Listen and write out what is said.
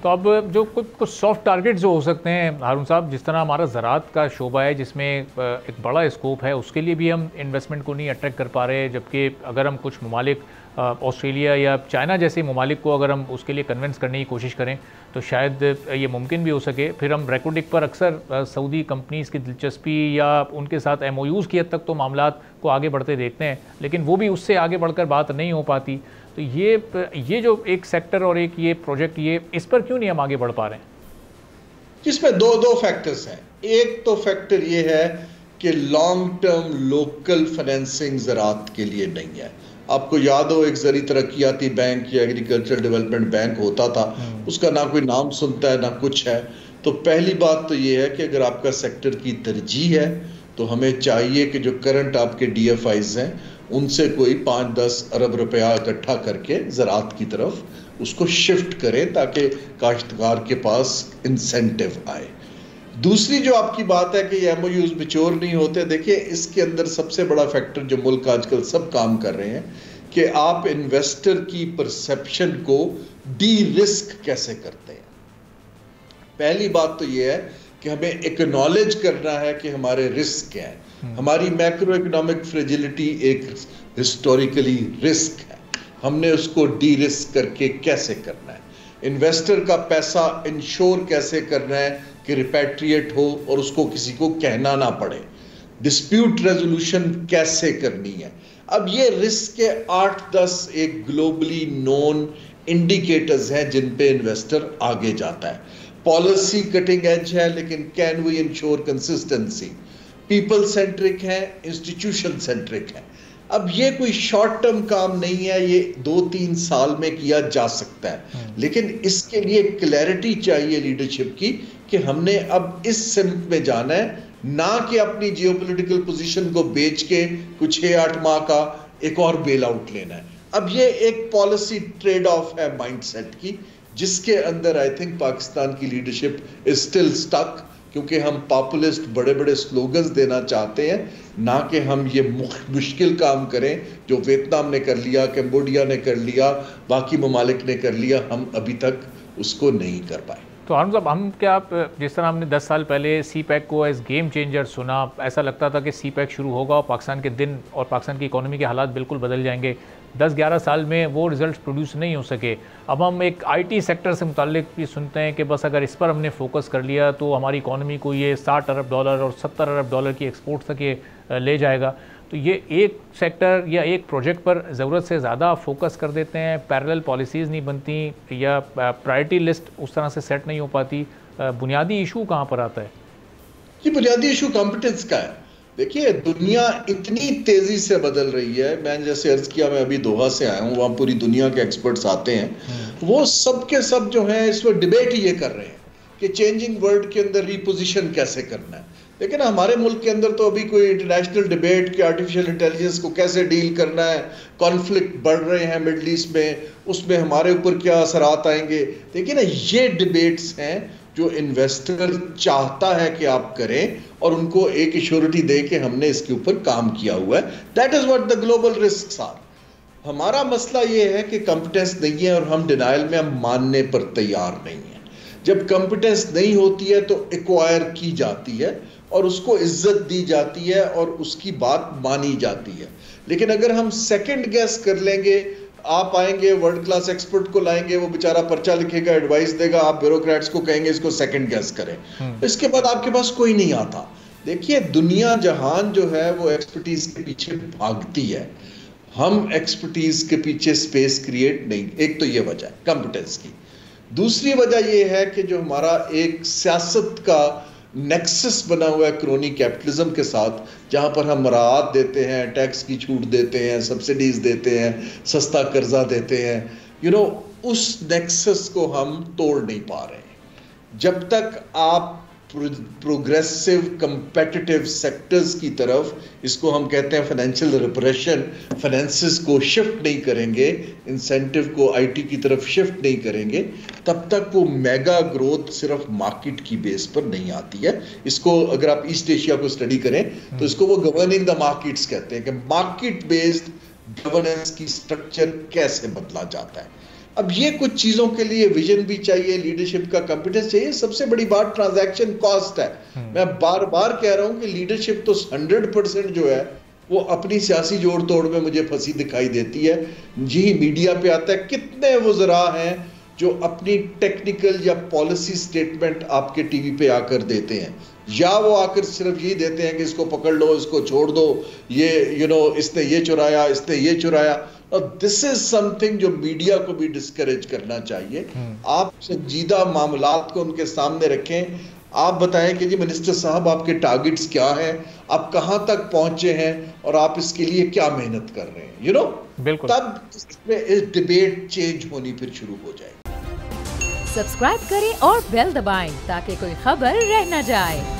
तो अब जो कुछ कुछ सॉफ्ट टारगेट जो हो सकते हैं हारून साहब, जिस तरह हमारा ज़राअत का शोबा है जिसमें एक बड़ा स्कोप है, उसके लिए भी हम इन्वेस्टमेंट को नहीं अट्रैक्ट कर पा रहे, जबकि अगर हम कुछ ममालिक ऑस्ट्रेलिया या चाइना जैसे ममालिक को अगर हम उसके लिए कन्विंस करने की कोशिश करें तो शायद ये मुमकिन भी हो सके। फिर हम रेकोडिक पर अक्सर सऊदी कंपनीज़ की दिलचस्पी या उनके साथ एमओयूज़ की हद तक तो मामलात को आगे बढ़ते देखते हैं, लेकिन वो भी उससे आगे बढ़कर बात नहीं हो पाती। तो ये जो एक सेक्टर और एक ये प्रोजेक्ट, ये इस पर क्यों नहीं हम आगे बढ़ पा रहे हैं? इसमें दो दो फैक्टर्स हैं। एक तो फैक्टर ये है कि लॉन्ग टर्म लोकल फाइनेंसिंग ज़राअत के लिए नहीं है। आपको याद हो, एक ज़री तरक्याती बैंक या एग्रीकल्चर डेवलपमेंट बैंक होता था, उसका ना कोई नाम सुनता है ना कुछ है। तो पहली बात तो ये है कि अगर आपका सेक्टर की तरजीह है तो हमें चाहिए कि जो करंट आपके DFIs हैं उनसे कोई 5-10 अरब रुपया इकट्ठा करके ज़राअत की तरफ उसको शिफ्ट करें ताकि काश्तकार के पास इंसेंटिव आए। दूसरी जो आपकी बात है कि ये MOUs मैच्योर नहीं होते, देखिए इसके अंदर सबसे बड़ा फैक्टर जो मुल्क आजकल सब काम कर रहे हैं कि आप इन्वेस्टर की परसेप्शन को डी रिस्क कैसे करते हैं। पहली बात तो ये है कि हमें एक्नॉलेज करना है कि हमारे रिस्क क्या है। हमारी मैक्रो इकोनॉमिक फ्रेजिलिटी एक हिस्टोरिकली रिस्क है, हमने उसको डी रिस्क करके कैसे करना है। इन्वेस्टर का पैसा इंश्योर कैसे करना है कि रिपैट्रिएट हो और उसको किसी को कहना ना पड़े। डिस्प्यूट रेजोल्यूशन कैसे करनी है। अब ये रिस्क के 8-10 एक ग्लोबली नोन इंडिकेटर्स हैं जिन पे इन्वेस्टर आगे जाता है। पॉलिसी कटिंग एज है, लेकिन can we ensure consistency. People centric है, इंस्टीट्यूशन सेंट्रिक है। अब ये कोई शॉर्ट टर्म काम नहीं है, ये 2-3 साल में किया जा सकता है, लेकिन इसके लिए क्लैरिटी चाहिए लीडरशिप की कि हमने अब इस सिमत में जाना है, ना कि अपनी जियोपॉलिटिकल पोजीशन को बेच के कुछ 6-8 माह का एक और बेल आउट लेना है। अब ये एक पॉलिसी ट्रेड ऑफ है माइंडसेट की, जिसके अंदर आई थिंक पाकिस्तान की लीडरशिप इज स्टिल स्टक, क्योंकि हम पॉपुलिस्ट बड़े बड़े स्लोगन्स देना चाहते हैं, ना कि हम ये मुश्किल काम करें जो वियतनाम ने कर लिया, कंबोडिया ने कर लिया, बाकी ममालिक ने कर लिया, हम अभी तक उसको नहीं कर पाए। तो हारून साहब, हम क्या, जिस तरह हमने 10 साल पहले CPEC को एज गेम चेंजर सुना, ऐसा लगता था कि CPEC शुरू होगा और पाकिस्तान के दिन और पाकिस्तान की इकोनॉमी के हालात बिल्कुल बदल जाएंगे। 10-11 साल में वो रिजल्ट प्रोड्यूस नहीं हो सके। अब हम एक IT सेक्टर से मुताल्लिक भी सुनते हैं कि बस अगर इस पर हमने फोकस कर लिया तो हमारी इकोनॉमी को ये $60 अरब और $70 अरब की एक्सपोर्ट तक ये ले जाएगा। तो ये एक सेक्टर या एक प्रोजेक्ट पर ज़रूरत से ज़्यादा फोकस कर देते हैं, पैरेलल पॉलिसीज़ नहीं बनती या प्रायोरिटी लिस्ट उस तरह से सेट नहीं हो पाती। बुनियादी इशू कहाँ पर आता है? ये बुनियादी इशू कॉम्पिटेंस का है। देखिए दुनिया इतनी तेजी से बदल रही है, मैंने जैसे अर्ज किया, मैं अभी दोहा से आया हूँ, वहाँ पूरी दुनिया के एक्सपर्ट्स आते हैं, वो सब के सब जो हैं इस वक्त डिबेट ये कर रहे हैं कि चेंजिंग वर्ल्ड के अंदर रिपोजिशन कैसे करना है। लेकिन हमारे मुल्क के अंदर तो अभी कोई इंटरनेशनल डिबेट कि आर्टिफिशियल इंटेलिजेंस को कैसे डील करना है, कॉन्फ्लिक्ट बढ़ रहे हैं मिडल ईस्ट में, उसमें हमारे ऊपर क्या असरात आएंगे। देखिए ना, ये डिबेट्स हैं जो इन्वेस्टर चाहता है कि आप करें और उनको एक एश्योरिटी दे कि हमने इसके ऊपर काम किया हुआ है। That is what the global risks are. हमारा मसला ये है कि कॉम्पिटेंस नहीं है और हम डिनाइल में, हम मानने पर तैयार नहीं है। जब कॉम्पिटेंस नहीं होती है तो एक्वायर की जाती है और उसको इज्जत दी जाती है और उसकी बात मानी जाती है। लेकिन अगर हम सेकंड गेस कर लेंगे, आप आएंगे वर्ल्ड क्लास एक्सपर्ट को लाएंगे, वो बेचारा पर्चा लिखेगा, एडवाइस देगा, आप ब्यूरोक्रेट्स को कहेंगे इसको सेकंड गेस करें, इसके बाद आपके पास कोई नहीं आता। देखिए दुनिया जहान जो है वो एक्सपर्टीज के पीछे भागती है, हम एक्सपर्टीज के पीछे स्पेस क्रिएट नहीं। एक तो ये वजह है कॉम्पिटेंस की। दूसरी वजह ये है कि जो हमारा एक सियासत का नेक्सस बना हुआ है क्रोनी कैपिटलिज्म के साथ, जहां पर हम मराहत देते हैं, टैक्स की छूट देते हैं, सब्सिडीज देते हैं, सस्ता कर्जा देते हैं, उस नेक्सस को हम तोड़ नहीं पा रहे हैं। जब तक आप प्रोग्रेसिव कंपेटिटिव सेक्टर्स की तरफ, इसको हम कहते हैं फाइनेंशियल रिप्रेशन, फाइनेंसेस को शिफ्ट नहीं करेंगे, इंसेंटिव को IT की तरफ शिफ्ट नहीं करेंगे, तब तक वो मेगा ग्रोथ सिर्फ मार्केट की बेस पर नहीं आती है। इसको अगर आप ईस्ट एशिया को स्टडी करें तो इसको वो गवर्निंग द मार्केट्स कहते हैं कि मार्केट बेस्ड गवर्नेंस की स्ट्रक्चर कैसे बदला जाता है। अब ये कुछ चीजों के लिए विजन भी चाहिए, लीडरशिप का कॉम्पिटेंस चाहिए। सबसे बड़ी बात ट्रांजैक्शन कॉस्ट है। मैं बार बार कह रहा हूं कि लीडरशिप तो 100% जो है वो अपनी सियासी जोड़ तोड़ में मुझे फंसी दिखाई देती है। जी मीडिया पे आता है, कितने वज़रा हैं जो अपनी टेक्निकल या पॉलिसी स्टेटमेंट आपके टीवी पे आकर देते हैं, या वो आकर सिर्फ यही देते हैं कि इसको पकड़ लो, इसको छोड़ दो, ये इसने ये चुराया, इसने ये चुराया। और दिस इज समथिंग जो मीडिया को भी डिस्करेज करना चाहिए। आप संजीदा मामलात को उनके सामने रखें। आप बताएं कि जी मिनिस्टर साहब आपके टारगेट्स क्या हैं, आप कहां तक पहुंचे हैं और आप इसके लिए क्या मेहनत कर रहे हैं, बिल्कुल। तब इसमें इस डिबेट चेंज होनी फिर शुरू हो जाए। सब्सक्राइब करें और बेल दबाएं ताकि कोई खबर रह न जाए।